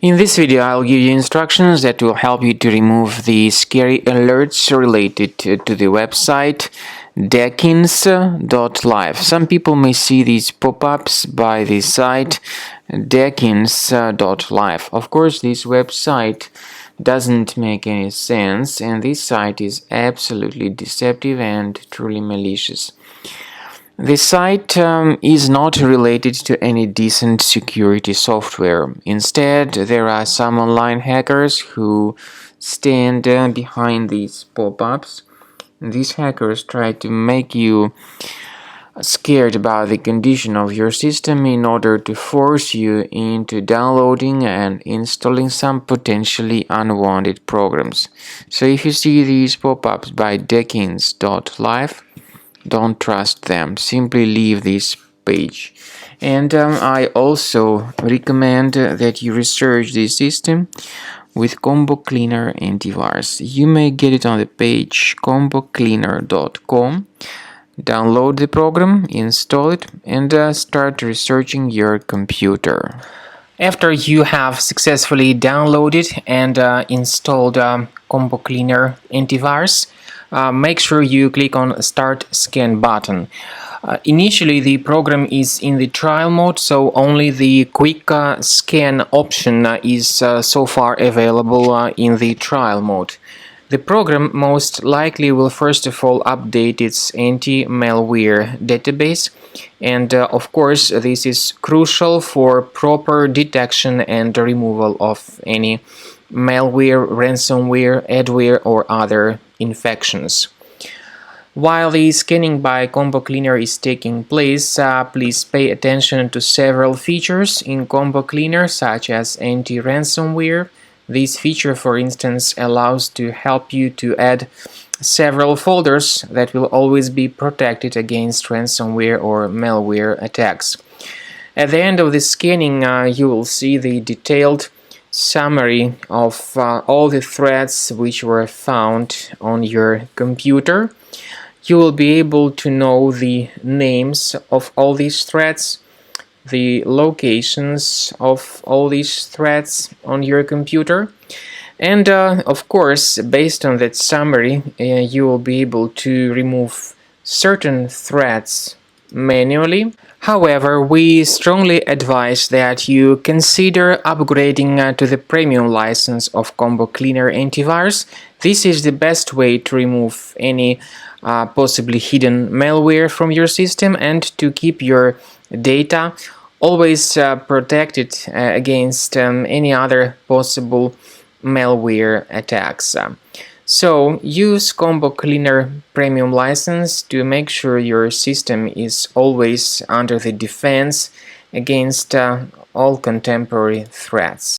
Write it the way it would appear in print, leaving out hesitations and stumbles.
In this video, I'll give you instructions that will help you to remove the scary alerts related to the website Dekins.live. Some people may see these pop-ups by the site Dekins.live. Of course, this website doesn't make any sense, and this site is absolutely deceptive and truly malicious. The site is not related to any decent security software. Instead, there are some online hackers who stand behind these pop-ups. These hackers try to make you scared about the condition of your system in order to force you into downloading and installing some potentially unwanted programs. So if you see these pop-ups by Dekins.live, don't trust them. Simply leave this page. And I also recommend that you research this system with Combo Cleaner antivirus. You may get it on the page combocleaner.com. Download the program, install it, and start researching your computer. After you have successfully downloaded and installed Combo Cleaner antivirus, make sure you click on Start Scan button. Initially, the program is in the trial mode, so only the quick scan option is so far available in the trial mode. The program most likely will first of all update its anti-malware database, and of course this is crucial for proper detection and removal of any malware, ransomware, adware or other infections. While the scanning by Combo Cleaner is taking place, please pay attention to several features in Combo Cleaner, such as anti-ransomware. This feature, for instance, allows to help you to add several folders that will always be protected against ransomware or malware attacks. At the end of the scanning, you will see the detailed summary of all the threats which were found on your computer. You will be able to know the names of all these threats, the locations of all these threats on your computer, and of course, based on that summary, you will be able to remove certain threats manually. However, we strongly advise that you consider upgrading to the premium license of Combo Cleaner antivirus. This is the best way to remove any possibly hidden malware from your system and to keep your data always protected against any other possible malware attacks. So use Combo Cleaner Premium license to make sure your system is always under the defense against all contemporary threats.